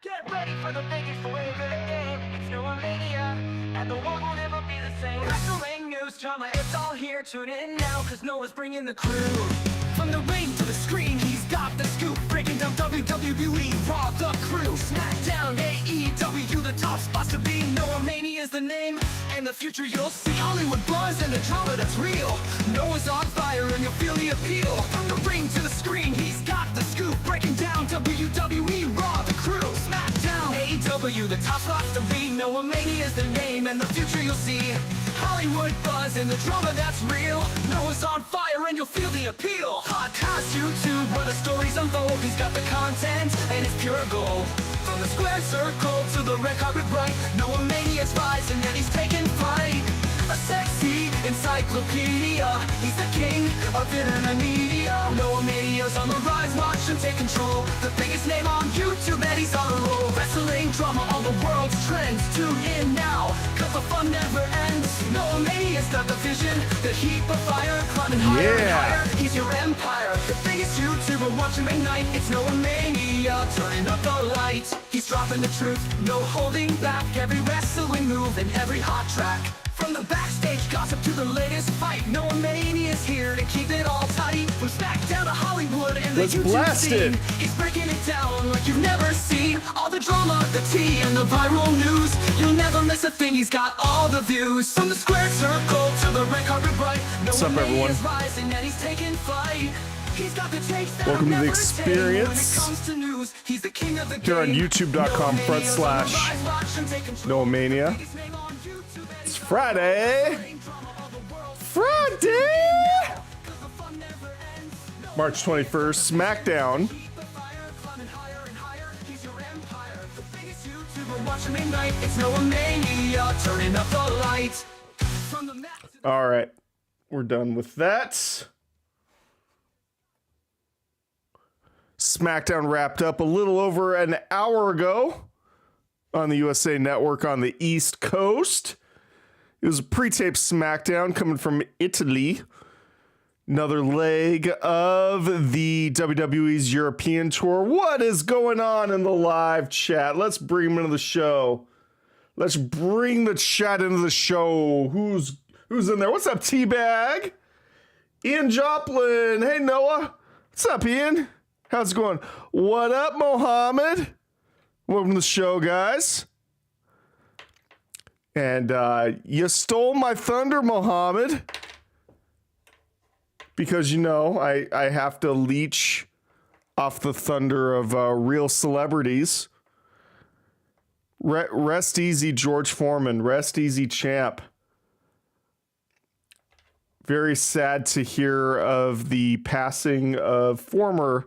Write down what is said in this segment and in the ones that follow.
Get ready for the biggest wave of the game. It's NoahMania, and the world will never be the same. Wrestling news, drama, it's all here. Tune in now, cause Noah's bringing the crew. From the ring to the screen, he's got the scoop. Breaking down WWE RAW, the crew. SmackDown, AEW, the top spots to be. NoahMania is the name, and the future you'll see. Hollywood buzz and the drama that's real. Noah's on fire and you'll feel the appeal. From the ring to the screen, he's got the scoop. Breaking down WWE RAW, the crew. SmackDown, AEW, the top spots to be. NoahMania is the name, and the future you'll see. Hollywood buzz and the drama that's real. Noah's on fire and you'll feel the appeal. Podcast, YouTube, where the stories unfold. He's got the content and it's pure gold. From the square circle to the red carpet bright, NoahMania's rising and he's taking flight. A sexy encyclopedia, he's the king of internet media. NoahMania's on the rise, watch him take control. The biggest name on YouTube, and he's on a roll. Wrestling drama, all the world's trends. Tune in now, cause the fun never ends. NoahMania's got the vision, the heat of fire, climbing higher and higher. He's your empire, the biggest YouTuber, watch him ignite. It's NoahMania, turning up the light. He's dropping the truth, no holding back. Every wrestling move and every hot track. From the backstage gossip to the latest fight, NoahMania's here to keep it all tight. From SmackDown to Hollywood and the YouTube scene, he's breaking it down like you've never seen. All the drama, the tea, and the viral news, you'll never miss a thing, he's got all the views. From the square circle to the red carpet bright, NoahMania's rising and he's taking flight. He's got the takes that welcome to the experience here on youtube.com/NoahMania. It's Friday, March 21st, SmackDown. All right, we're done with that. SmackDown wrapped up a little over an hour ago on the USA Network on the East Coast. It was a pre-taped SmackDown coming from Italy. Another leg of the WWE's European tour. What is going on in the live chat? Let's bring them into the show. Let's bring the chat into the show. Who's in there? What's up, Teabag? Ian Joplin. Hey, Noah. What's up, Ian? How's it going? What up, Mohammed? Welcome to the show, guys. And you stole my thunder, Mohammed. Because, you know, I have to leech off the thunder of real celebrities. Rest easy, George Foreman. Rest easy, champ. Very sad to hear of the passing of former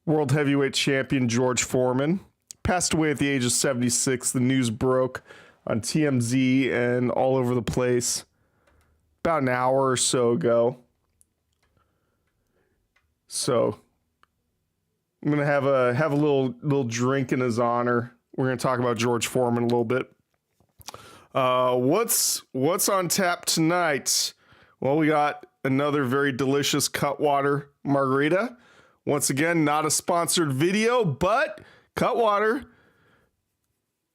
World Heavyweight Champion George Foreman. Passed away at the age of 76. The news broke on TMZ and all over the place about an hour or so ago. So I'm gonna have a little drink in his honor. We're gonna talk about George Foreman a little bit. What's on tap tonight? Well, we got another very delicious Cutwater margarita. Once again, not a sponsored video, but Cutwater,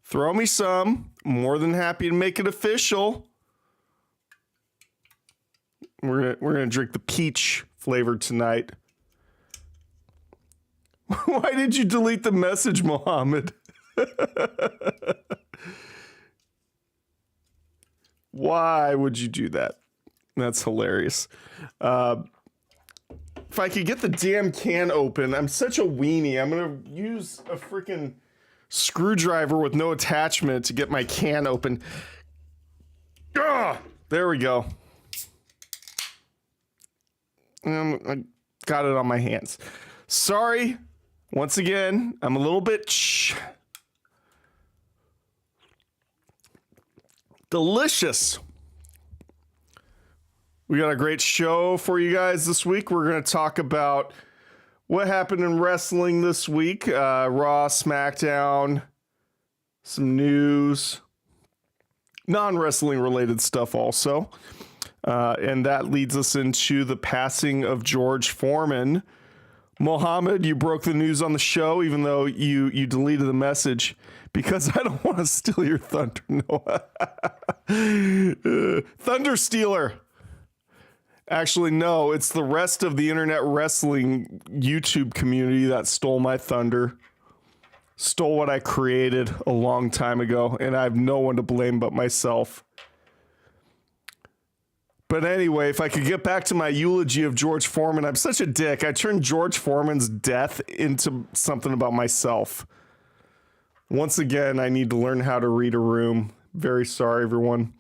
throw me some. More than happy to make it official. We're gonna drink the peach flavored tonight. Why did you delete the message, Mohammed? Why would you do that? That's hilarious. If I could get the damn can open, I'm such a weenie. I'm gonna use a freaking screwdriver with no attachment to get my can open. There we go. I got it on my hands. Sorry. Once again, I'm a little bit delicious. We got a great show for you guys this week. We're going to talk about what happened in wrestling this week. Raw, SmackDown, some news, non-wrestling related stuff also. And that leads us into the passing of George Foreman. Mohammed, you broke the news on the show, even though you deleted the message because I don't want to steal your thunder, Noah. Thunder Stealer. Actually, no, it's the rest of the internet wrestling YouTube community that stole my thunder. Stole what I created a long time ago, and I have no one to blame but myself. But anyway, if I could get back to my eulogy of George Foreman, I'm such a dick. I turned George Foreman's death into something about myself. Once again, I need to learn how to read a room. Very sorry, everyone.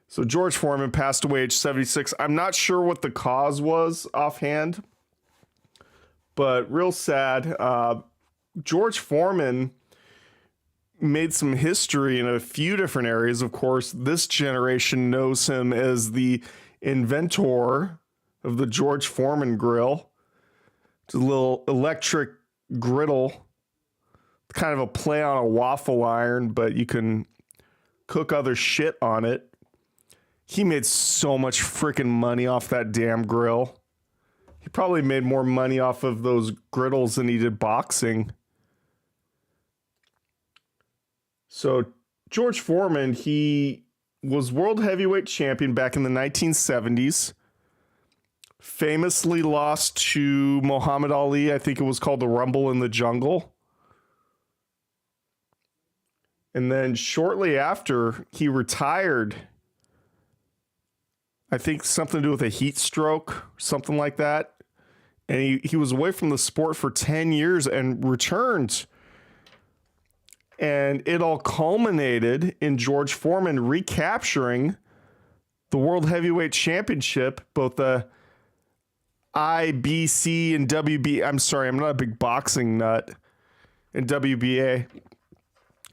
So George Foreman passed away age 76. I'm not sure what the cause was offhand, but real sad. George Foreman made some history in a few different areas. Of course, this generation knows him as the inventor of the George Foreman grill. It's a little electric griddle, kind of a play on a waffle iron, but you can cook other shit on it. He made so much freaking money off that damn grill. He probably made more money off of those griddles than he did boxing. So George Foreman, he was world heavyweight champion back in the 1970s. Famously lost to Muhammad Ali. I think it was called the Rumble in the Jungle. And then shortly after, he retired. I think something to do with a heat stroke, something like that. And he was away from the sport for 10 years and returned. And it all culminated in George Foreman recapturing the World Heavyweight Championship, both the IBC and WB. I'm sorry, I'm not a big boxing nut. And WBA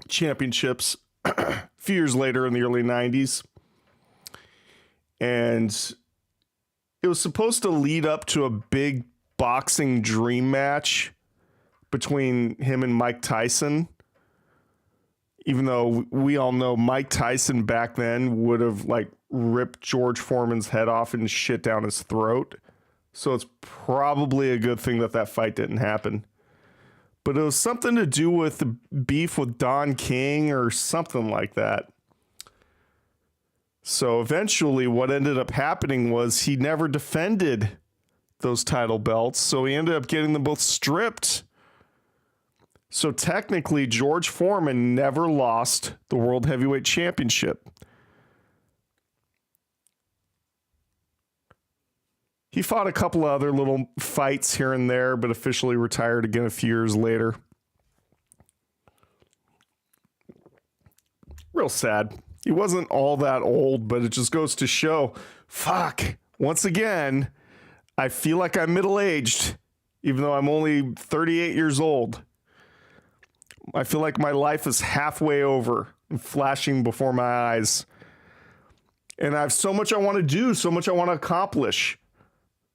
championships a few years later in the early 90s. And it was supposed to lead up to a big boxing dream match between him and Mike Tyson. Even though we all know Mike Tyson back then would have like ripped George Foreman's head off and shit down his throat. So it's probably a good thing that that fight didn't happen. But it was something to do with the beef with Don King or something like that. So eventually what ended up happening was he never defended those title belts. So he ended up getting them both stripped. So technically, George Foreman never lost the World Heavyweight Championship. He fought a couple of other little fights here and there, but officially retired again a few years later. Real sad. He wasn't all that old, but it just goes to show, fuck, once again, I feel like I'm middle-aged, even though I'm only 38 years old. I feel like my life is halfway over and flashing before my eyes. And I have so much I want to do, so much I want to accomplish,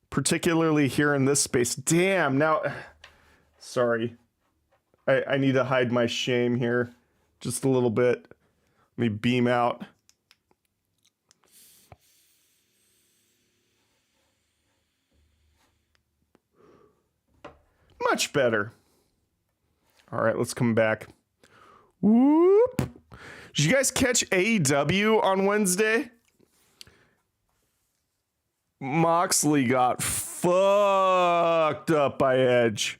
particularly here in this space. Damn, now, sorry. I need to hide my shame here just a little bit. Let me beam out. Much better. All right, let's come back. Whoop. Did you guys catch AEW on Wednesday? Moxley got fucked up by Edge.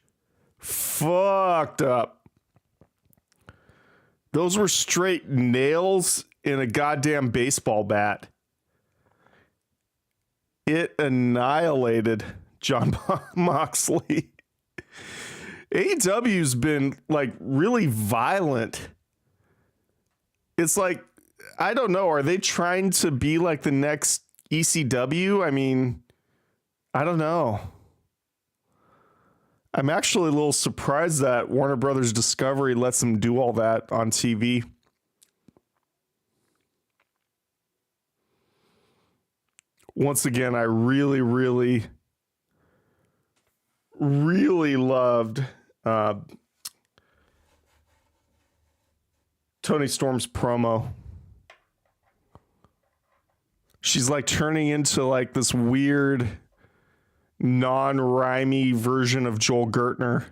Fucked up. Those were straight nails in a goddamn baseball bat. It annihilated Jon Moxley. AEW's been like really violent. It's like, I don't know. Are they trying to be like the next ECW? I mean, I don't know. I'm actually a little surprised that Warner Brothers Discovery lets them do all that on TV. Once again, I really, really, really loved Toni Storm's promo. She's like turning into like this weird non-rhymey version of Joel Gertner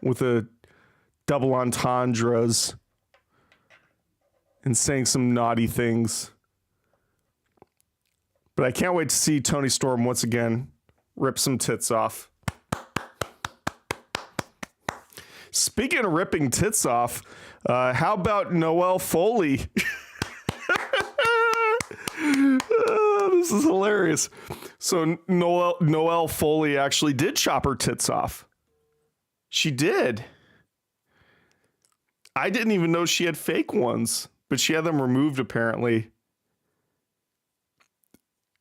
with a double entendres and saying some naughty things. But I can't wait to see Toni Storm once again rip some tits off. Speaking of ripping tits off, how about Noelle Foley? This is hilarious. So Noelle Foley actually did chop her tits off. She did. I didn't even know she had fake ones, but she had them removed apparently.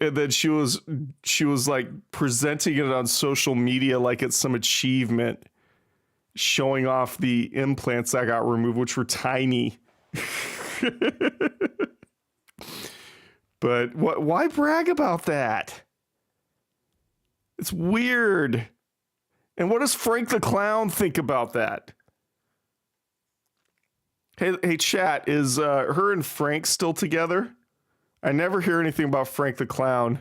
And then she was like presenting it on social media like it's some achievement, showing off the implants that got removed, which were tiny. But why brag about that? It's weird. And what does Frank the Clown think about that? Hey, chat, is her and Frank still together? I never hear anything about Frank the Clown.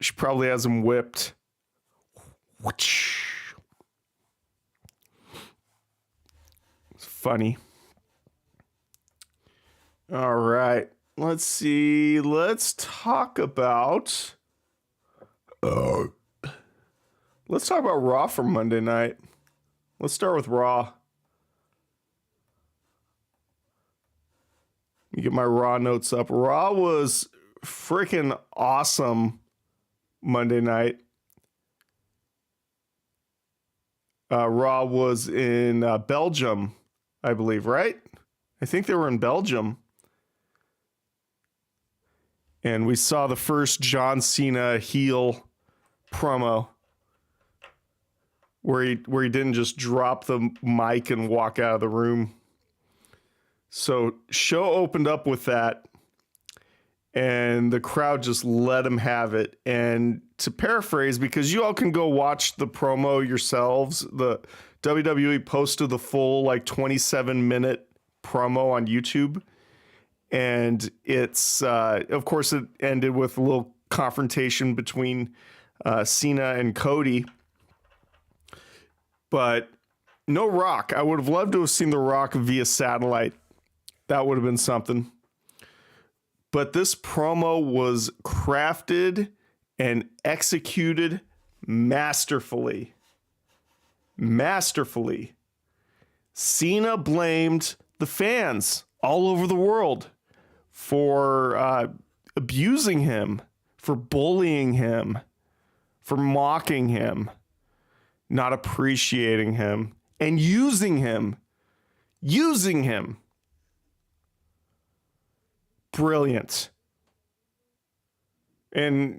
She probably has him whipped. It's funny. All right. Let's see. Let's talk about... let's talk about Raw from Monday night. Let's start with Raw. Let me get my Raw notes up. Raw was freaking awesome Monday night. Raw was in Belgium, I believe, right? I think they were in Belgium. And we saw the first John Cena heel promo where he didn't just drop the mic and walk out of the room. So show opened up with that, and the crowd just let him have it. And to paraphrase, because you all can go watch the promo yourselves, the WWE posted the full 27-minute promo on YouTube. And it's, of course, it ended with a little confrontation between Cena and Cody. But no Rock. I would have loved to have seen The Rock via satellite. That would have been something. But this promo was crafted and executed masterfully. Masterfully. Cena blamed the fans all over the world for abusing him, for bullying him, for mocking him, not appreciating him, and using him. Using him. Brilliant. And,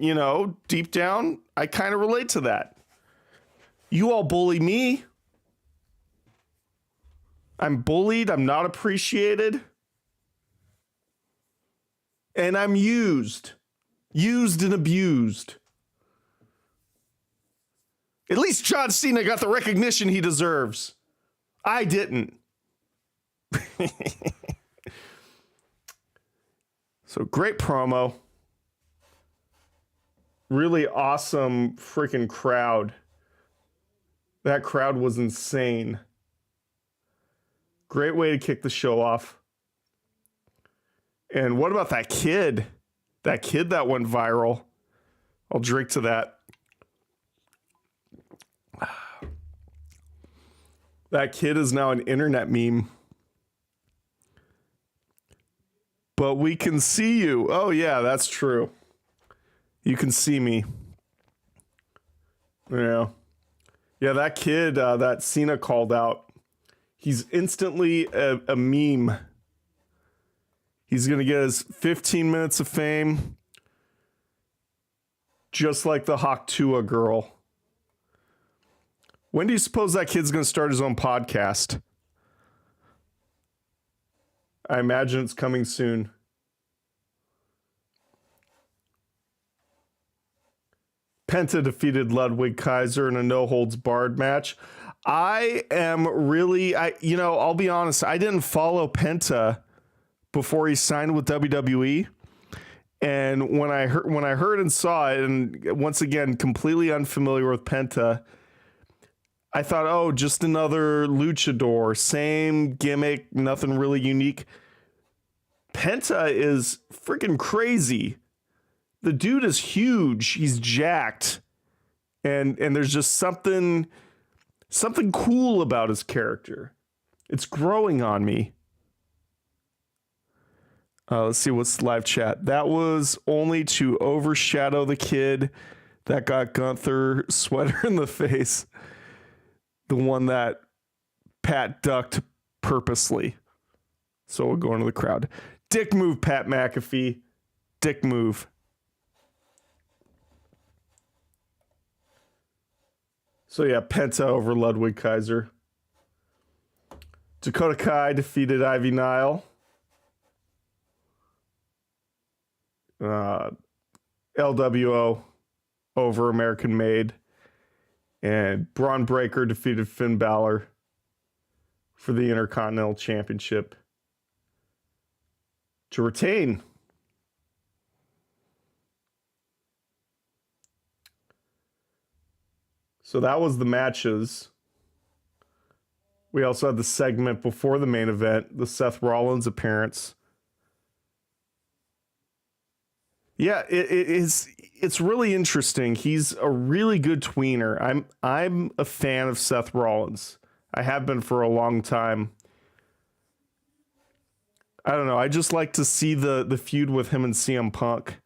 deep down, I kind of relate to that. You all bully me. I'm bullied. I'm not appreciated. And I'm used. Used and abused. At least John Cena got the recognition he deserves. I didn't. So great promo. Really awesome freaking crowd. That crowd was insane. Great way to kick the show off. And what about that kid? That kid that went viral. I'll drink to that. That kid is now an internet meme. But we can see you. Oh, yeah, that's true. You can see me. Yeah. Yeah, that kid that Cena called out, he's instantly a meme. He's going to get his 15 minutes of fame, just like the Hawktua girl. When do you suppose that kid's going to start his own podcast? I imagine it's coming soon. Penta defeated Ludwig Kaiser in a no-holds-barred match. I am really, I'll be honest, I didn't follow Penta before he signed with WWE. And when I heard and saw it, and once again, completely unfamiliar with Penta, I thought, oh, just another luchador, same gimmick, nothing really unique. Penta is freaking crazy. The dude is huge. He's jacked. And there's just something cool about his character. It's growing on me. Let's see what's live chat. That was only to overshadow the kid that got Gunther sweater in the face. The one that Pat ducked purposely. So we'll go into the crowd. Dick move, Pat McAfee. Dick move. So yeah, Penta over Ludwig Kaiser. Dakota Kai defeated Ivy Nile. LWO over American Made. And Braun Breaker defeated Finn Balor for the Intercontinental Championship to retain. So that was the matches. We also had the segment before the main event, the Seth Rollins appearance. Yeah, it's really interesting. He's a really good tweener. I'm a fan of Seth Rollins. I have been for a long time. I don't know. I just like to see the feud with him and CM Punk.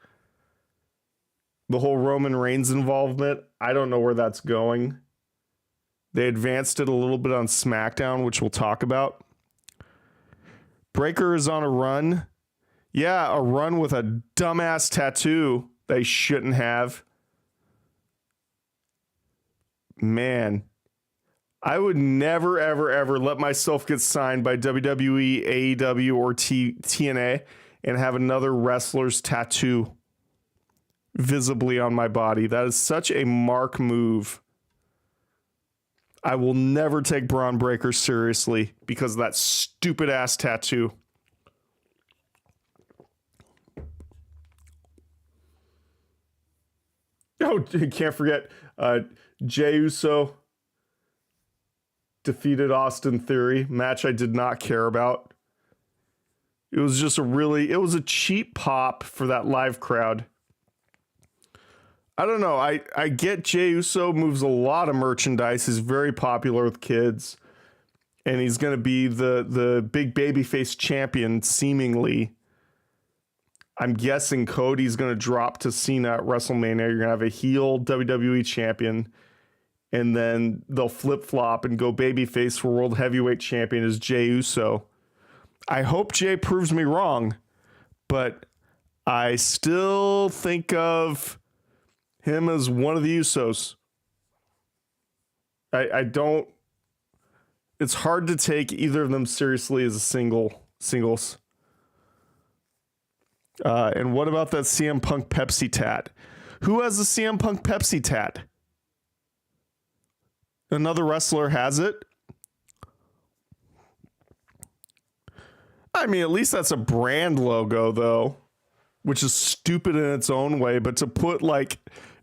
The whole Roman Reigns involvement, I don't know where that's going. They advanced it a little bit on SmackDown, which we'll talk about. Breaker is on a run. Yeah, a run with a dumbass tattoo they shouldn't have. Man, I would never, ever, ever let myself get signed by WWE, AEW, or TNA and have another wrestler's tattoo visibly on my body. That is such a mark move. I will never take Braun Breaker seriously because of that stupid ass tattoo. Oh, can't forget, Jey Uso defeated Austin Theory. Match I did not care about. It was just it was a cheap pop for that live crowd. I don't know. I get Jey Uso moves a lot of merchandise. He's very popular with kids. And he's going to be the big babyface champion, seemingly. I'm guessing Cody's going to drop to Cena at WrestleMania. You're going to have a heel WWE champion. And then they'll flip-flop and go babyface for World Heavyweight Champion as Jey Uso. I hope Jey proves me wrong. But I still think of him as one of the Usos. I don't... It's hard to take either of them seriously as a singles. And what about that CM Punk Pepsi tat? Who has the CM Punk Pepsi tat? Another wrestler has it? I mean, at least that's a brand logo, though, which is stupid in its own way. But to put like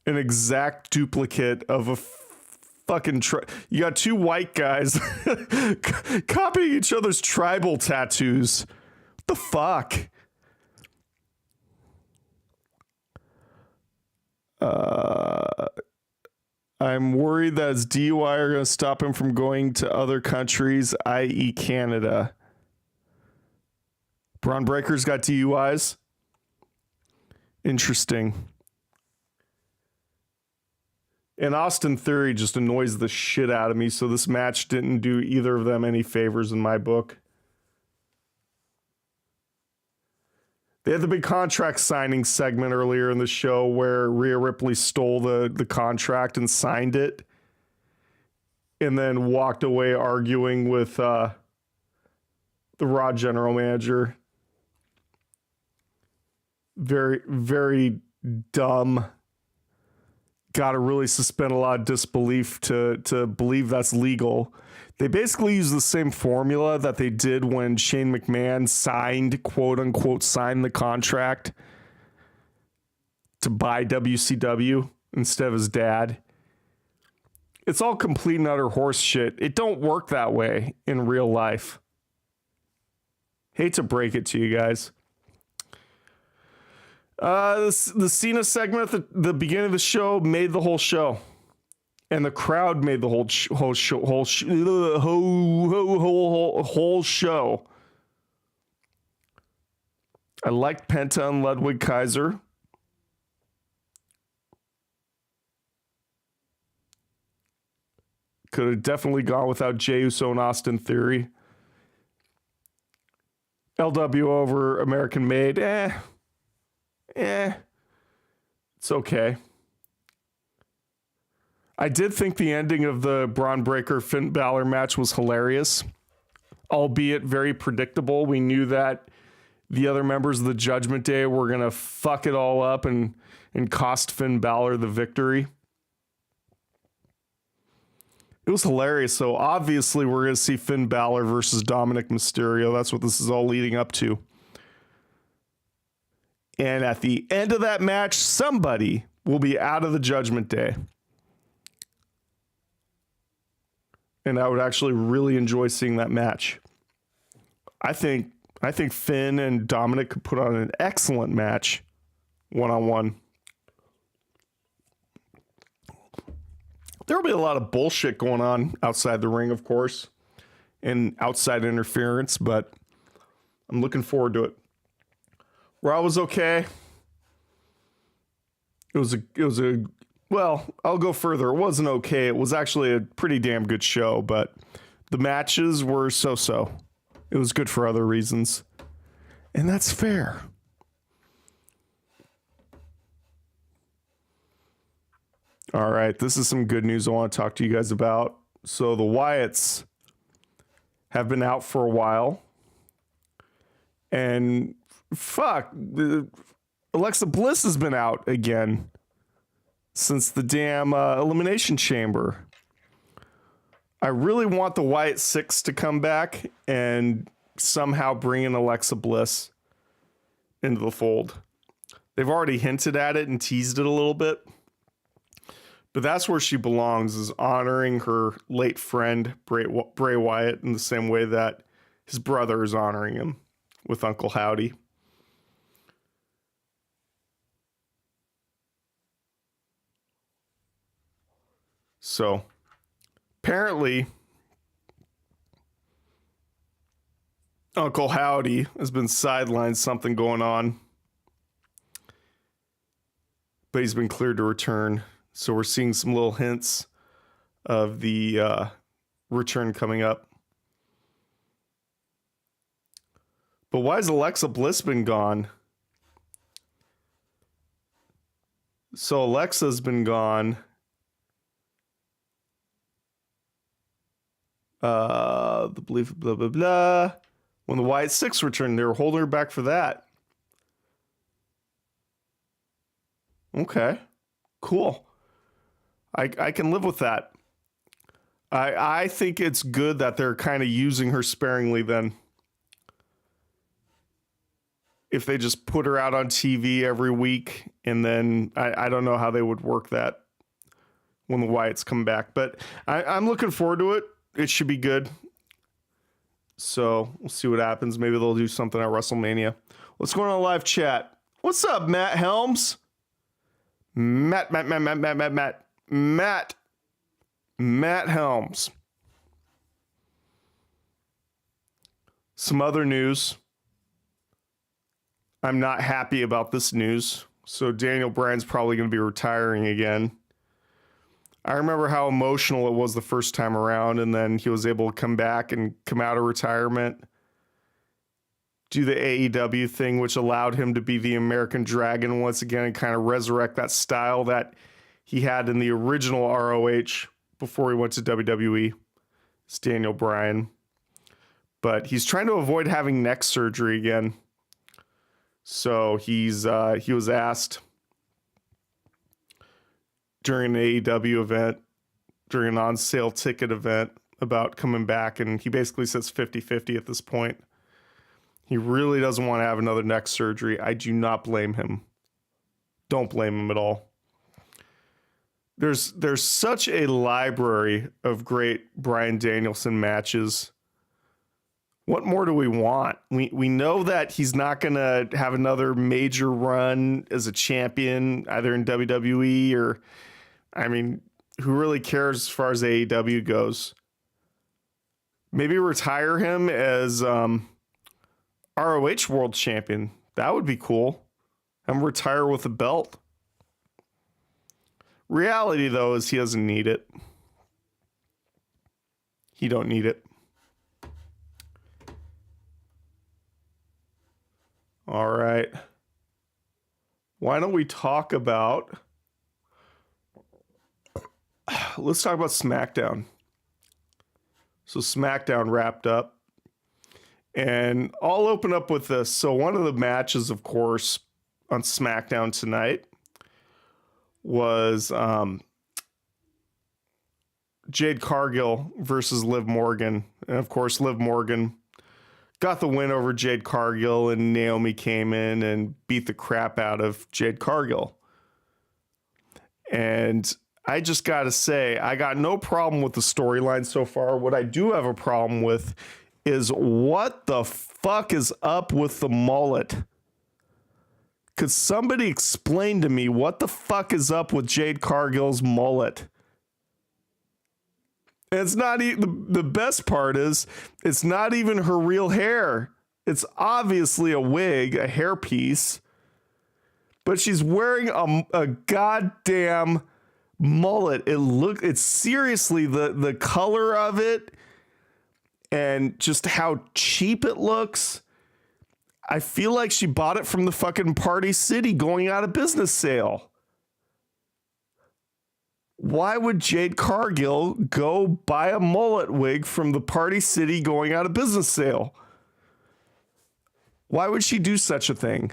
an exact duplicate of a fucking you got two white guys copying each other's tribal tattoos. What the fuck? I'm worried that his DUI are going to stop him from going to other countries, i.e. Canada. Braun Breaker's got DUIs? Interesting. And Austin Theory just annoys the shit out of me, so this match didn't do either of them any favors in my book. They had the big contract signing segment earlier in the show where Rhea Ripley stole the contract and signed it and then walked away arguing with the Raw general manager. Very, very dumb. Got to really suspend a lot of disbelief to believe that's legal. They basically use the same formula that they did when Shane McMahon signed, quote unquote, signed the contract to buy WCW instead of his dad. It's all complete and utter horse shit. It don't work that way in real life. Hate to break it to you guys. The Cena segment at the beginning of the show made the whole show. And the crowd made the whole show. I liked Penta and Ludwig Kaiser. Could have definitely gone without Jey Uso and Austin Theory. LW over American Made. It's okay. I did think the ending of the Braun Breaker Finn Balor match was hilarious, albeit very predictable. We knew that the other members of the Judgment Day were going to fuck it all up and cost Finn Balor the victory. It was hilarious. So obviously we're going to see Finn Balor versus Dominic Mysterio. That's what this is all leading up to. And at the end of that match, somebody will be out of the Judgment Day. And I would actually really enjoy seeing that match. I think Finn and Dominic could put on an excellent match one-on-one. There'll be a lot of bullshit going on outside the ring, of course, and outside interference, but I'm looking forward to it. Raw was okay. It was a well, I'll go further. It wasn't okay. It was actually a pretty damn good show, but the matches were so-so. It was good for other reasons. And that's fair. All right, this is some good news I want to talk to you guys about. So the Wyatts have been out for a while. And fuck, Alexa Bliss has been out again since the damn Elimination Chamber. I really want the Wyatt Six to come back and somehow bring in Alexa Bliss into the fold. They've already hinted at it and teased it a little bit. But that's where she belongs, is honoring her late friend, Bray Wyatt, in the same way that his brother is honoring him with Uncle Howdy. So, apparently, Uncle Howdy has been sidelined, something going on. But he's been cleared to return. So we're seeing some little hints of the return coming up. But why has Alexa Bliss been gone? So Alexa's been gone. The belief, blah, blah, blah. When the Wyatt Six returned, they were holding her back for that. Okay. Cool. I can live with that. I think it's good that they're kind of using her sparingly then. If they just put her out on TV every week, and then I don't know how they would work that when the Wyatts come back. But I'm looking forward to it. It should be good. So we'll see what happens. Maybe they'll do something at WrestleMania. Let's go on a live chat. What's up, Matt Helms? Matt Helms. Some other news. I'm not happy about this news. So Daniel Bryan's probably going to be retiring again. I remember how emotional it was the first time around, and then he was able to come back and come out of retirement, do the AEW thing, which allowed him to be the American Dragon once again and kind of resurrect that style that he had in the original ROH before he went to WWE. It's Daniel Bryan. But he's trying to avoid having neck surgery again. So he was asked during an AEW event, during an on-sale ticket event, about coming back, and he basically says 50-50 at this point. He really doesn't want to have another neck surgery. I do not blame him. Don't blame him at all. There's such a library of great Bryan Danielson matches. What more do we want? We know that he's not going to have another major run as a champion, either in WWE or, I mean, who really cares as far as AEW goes? Maybe retire him as ROH World Champion. That would be cool. And retire with a belt. Reality, though, is he doesn't need it. He don't need it. All right. Why don't we talk about... Let's talk about SmackDown. So SmackDown wrapped up. And I'll open up with this. So one of the matches, of course, on SmackDown tonight was Jade Cargill versus Liv Morgan. And, of course, Liv Morgan got the win over Jade Cargill, and Naomi came in and beat the crap out of Jade Cargill. And I just got to say, I got no problem with the storyline so far. What I do have a problem with is what the fuck is up with the mullet? Could somebody explain to me what the fuck is up with Jade Cargill's mullet? And it's not even, the best part is it's not even her real hair. It's obviously a wig, a hairpiece, but she's wearing a goddamn mullet. It's seriously the color of it and just how cheap it looks. I feel like she bought it from the fucking Party City going out of business sale. Why would Jade Cargill go buy a mullet wig from the Party City going out of business sale? Why would she do such a thing?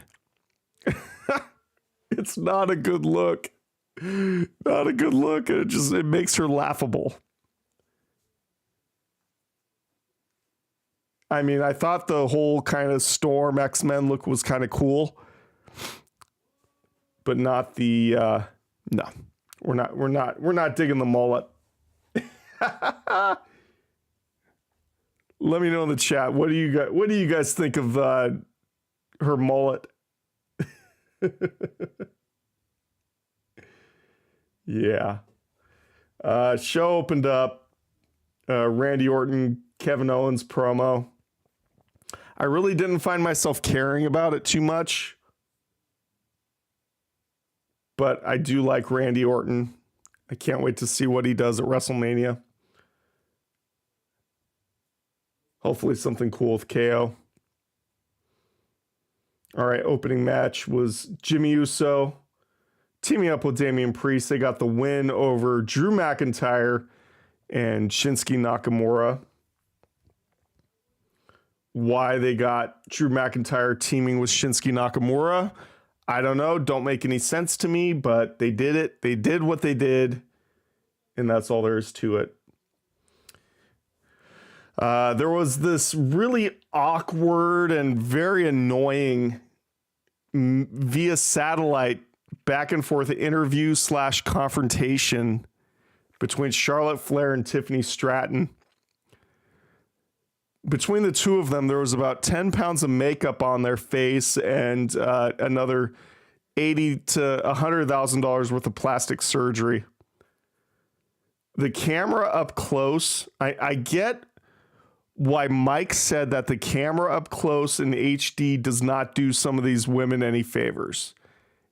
It's not a good look. Not a good look. It makes her laughable. I mean, I thought the whole kind of Storm X-Men look was kind of cool, but not the no. We're not digging the mullet. Let me know in the chat. What do you guys think of her mullet? Yeah. Show opened up. Randy Orton, Kevin Owens promo. I really didn't find myself caring about it too much. But I do like Randy Orton. I can't wait to see what he does at WrestleMania. Hopefully something cool with KO. All right, opening match was Jimmy Uso teaming up with Damian Priest. They got the win over Drew McIntyre and Shinsuke Nakamura. Why they got Drew McIntyre teaming with Shinsuke Nakamura, I don't know. Don't make any sense to me, but they did it. They did what they did, and that's all there is to it. There was this really awkward and very annoying via satellite back and forth interview / confrontation between Charlotte Flair and Tiffany Stratton. Between the two of them, there was about 10 pounds of makeup on their face and another $80,000 to $100,000 worth of plastic surgery. The camera up close, I get why Mike said that the camera up close in HD does not do some of these women any favors.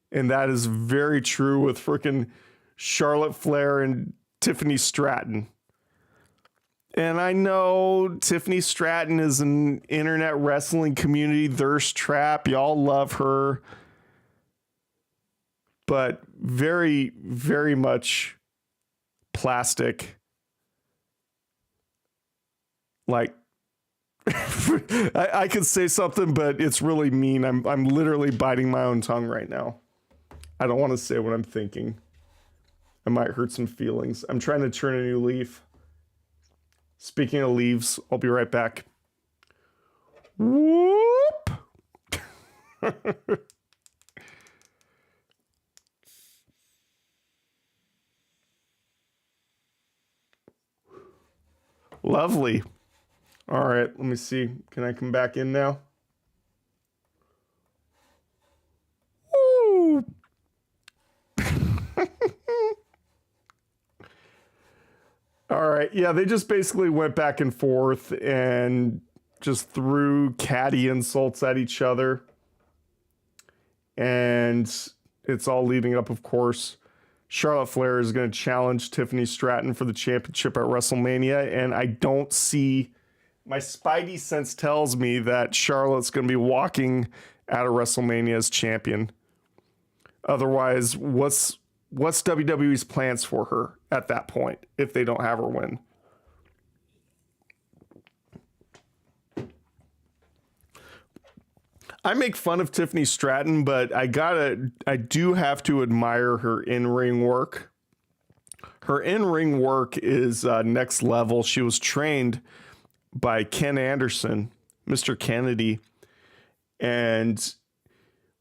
And that is very true with freaking Charlotte Flair and Tiffany Stratton. And I know Tiffany Stratton is an internet wrestling community thirst trap. Y'all love her. But very, very much plastic. Like, I could say something, but it's really mean. I'm literally biting my own tongue right now. I don't want to say what I'm thinking. I might hurt some feelings. I'm trying to turn a new leaf. Speaking of leaves, I'll be right back. Whoop! Lovely. All right, let me see. Can I come back in now? Woo! All right. Yeah, they just basically went back and forth and just threw catty insults at each other. And it's all leading up, of course. Charlotte Flair is going to challenge Tiffany Stratton for the championship at WrestleMania. And I don't see, my spidey sense tells me that Charlotte's going to be walking out of WrestleMania as champion. Otherwise, what's WWE's plans for her at that point if they don't have her win? I make fun of Tiffany Stratton, but I do have to admire her in-ring work. Her in-ring work is next level. She was trained by Ken Anderson, Mr. Kennedy, and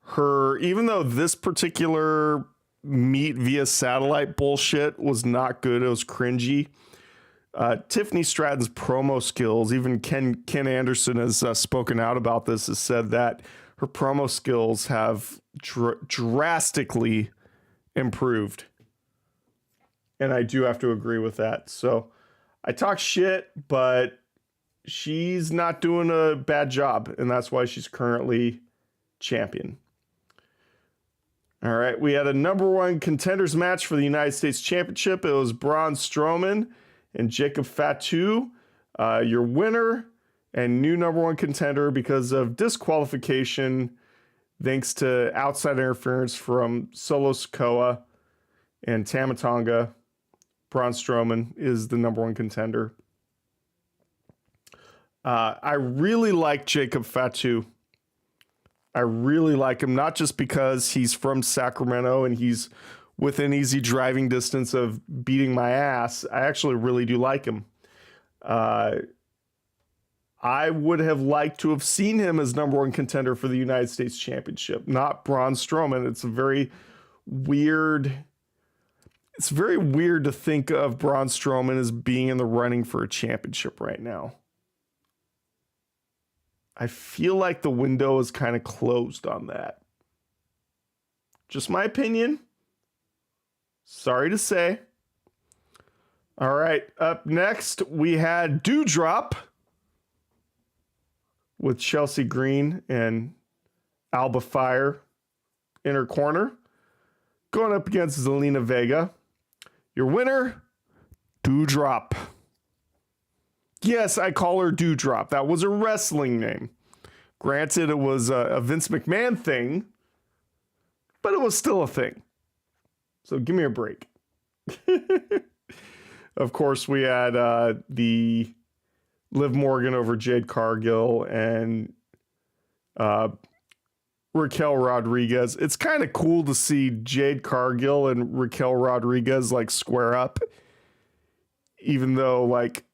her, even though this particular meet via satellite bullshit was not good, it was cringy. Tiffany Stratton's promo skills, even Ken Anderson has spoken out about this, has said that her promo skills have drastically improved. And I do have to agree with that. So I talk shit, but she's not doing a bad job. And that's why she's currently champion. All right, we had a number one contenders match for the United States Championship. It was Braun Strowman and Jacob Fatu, your winner and new number one contender because of disqualification thanks to outside interference from Solo Sikoa and Tama Tonga. Braun Strowman is the number one contender. I really like Jacob Fatu. I really like him, not just because he's from Sacramento and he's within easy driving distance of beating my ass. I actually really do like him. I would have liked to have seen him as number one contender for the United States Championship, not Braun Strowman. It's very weird to think of Braun Strowman as being in the running for a championship right now. I feel like the window is kind of closed on that. Just my opinion. Sorry to say. All right, up next, we had Dewdrop with Chelsea Green and Alba Fire in her corner, going up against Zelina Vega. Your winner, Dewdrop. Yes, I call her Dewdrop. That was a wrestling name. Granted, it was a Vince McMahon thing, but it was still a thing. So give me a break. Of course, we had the Liv Morgan over Jade Cargill and Raquel Rodriguez. It's kind of cool to see Jade Cargill and Raquel Rodriguez like square up, even though like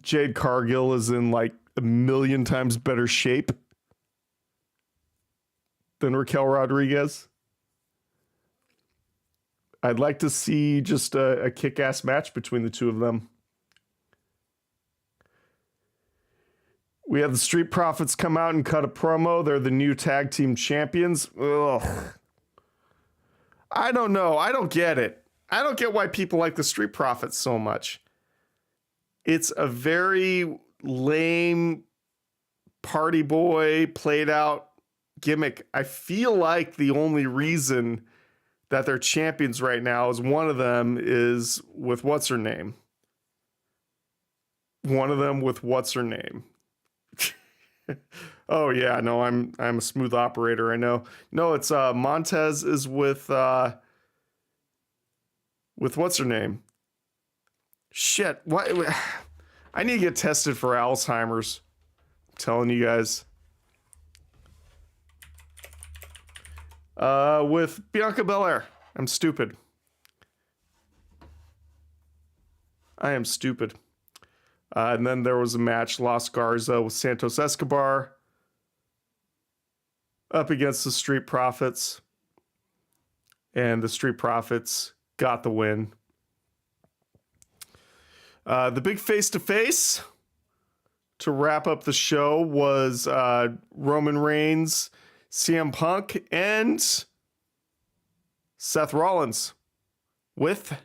Jade Cargill is in like a million times better shape than Raquel Rodriguez. I'd like to see just a kick-ass match between the two of them. We have the Street Profits come out and cut a promo. They're the new tag team champions. Ugh. I don't know. I don't get it. I don't get why people like the Street Profits so much. It's a very lame party boy played out gimmick. I feel like the only reason that they're champions right now is one of them is with what's her name. One of them with what's her name. Oh yeah, no, I'm a smooth operator. I know. No, it's Montez is with what's her name. Shit, what? I need to get tested for Alzheimer's. I'm telling you guys. With Bianca Belair. I'm stupid. I am stupid. And then there was a match, Las Garza with Santos Escobar up against the Street Profits. And the Street Profits got the win. The big face-to-face to wrap up the show was Roman Reigns, CM Punk, and Seth Rollins with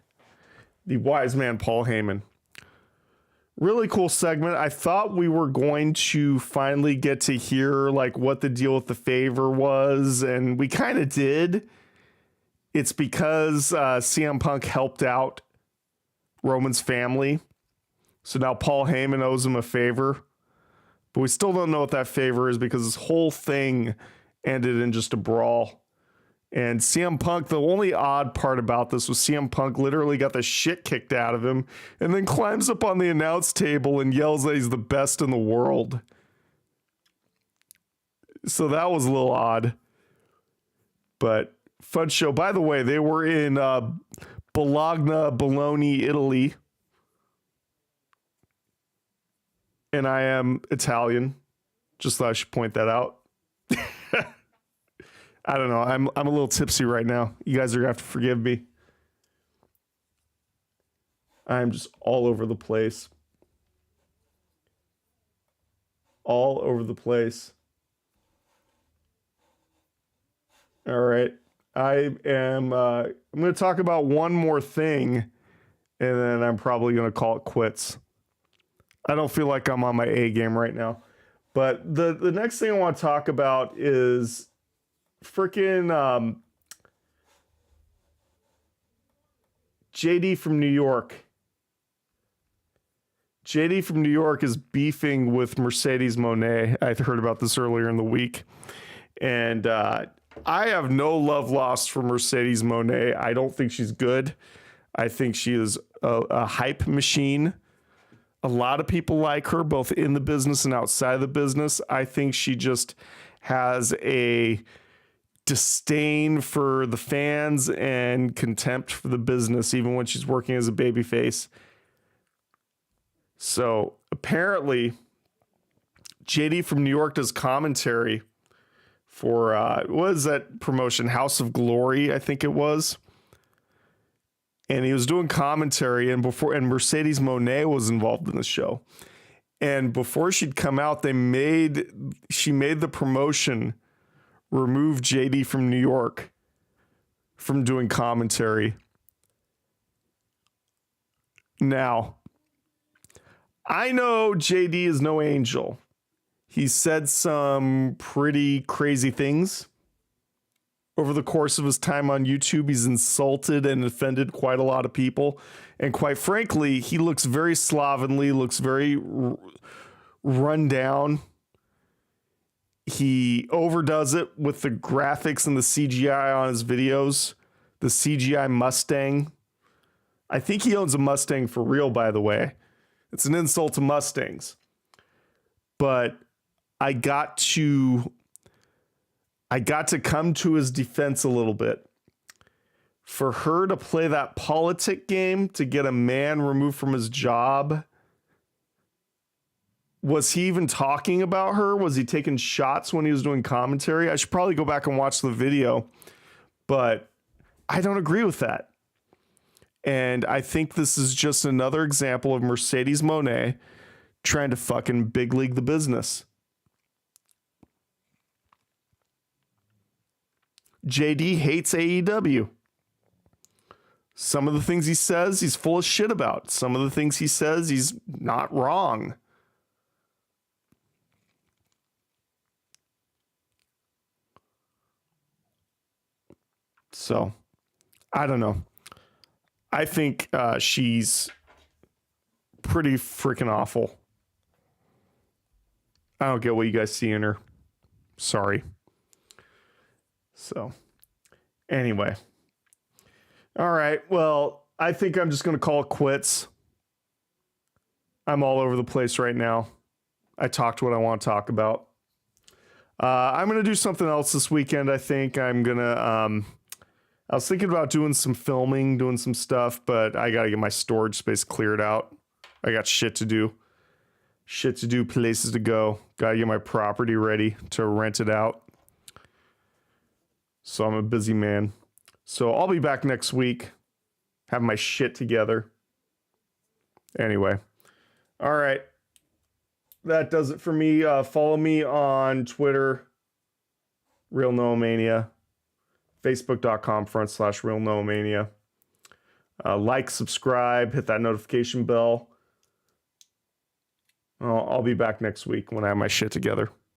the wise man Paul Heyman. Really cool segment. I thought we were going to finally get to hear like what the deal with the favor was, and we kind of did. It's because CM Punk helped out Roman's family. So now Paul Heyman owes him a favor. But we still don't know what that favor is because this whole thing ended in just a brawl. And CM Punk, the only odd part about this was CM Punk literally got the shit kicked out of him and then climbs up on the announce table and yells that he's the best in the world. So that was a little odd. But fun show. By the way, they were in Bologna, Italy. And I am Italian. Just thought I should point that out. I don't know. I'm a little tipsy right now. You guys are gonna have to forgive me. I'm just all over the place. All over the place. All right. I'm going to talk about one more thing, and then I'm probably going to call it quits. I don't feel like I'm on my A game right now. But the next thing I want to talk about is freaking JD from New York. JD from New York is beefing with Mercedes Mone. I heard about this earlier in the week. And I have no love lost for Mercedes Mone. I don't think she's good. I think she is a hype machine. A lot of people like her, both in the business and outside of the business. I think she just has a disdain for the fans and contempt for the business, even when she's working as a babyface. So apparently, JD from New York does commentary for what is that promotion? House of Glory, I think it was. And he was doing commentary, and Mercedes Mone was involved in the show. And before she'd come out, she made the promotion remove JD from New York from doing commentary. Now, I know JD is no angel. He said some pretty crazy things over the course of his time on YouTube. He's insulted and offended quite a lot of people. And quite frankly, he looks very slovenly, looks very run down. He overdoes it with the graphics and the CGI on his videos. The CGI Mustang. I think he owns a Mustang for real, by the way. It's an insult to Mustangs. But I got to come to his defense a little bit. For her to play that politic game to get a man removed from his job, was he even talking about her? Was he taking shots when he was doing commentary? I should probably go back and watch the video, but I don't agree with that. And I think this is just another example of Mercedes Mone trying to fucking big league the business. JD hates AEW. Some of the things he says, he's full of shit about. Some of the things he says, he's not wrong. So, I don't know. I think she's pretty freaking awful. I don't get what you guys see in her. Sorry. So, anyway. All right. Well, I think I'm just going to call it quits. I'm all over the place right now. I talked what I want to talk about. I'm going to do something else this weekend. I think I'm going to... I was thinking about doing some filming, doing some stuff, but I got to get my storage space cleared out. I got shit to do. Shit to do, places to go. Got to get my property ready to rent it out. So I'm a busy man. So I'll be back next week, have my shit together, Anyway. All right. That does it for me. Follow me on Twitter, Real NoahMania, Facebook.com/Real NoahMania. Like, subscribe, hit that notification bell. I'll be back next week when I have my shit together.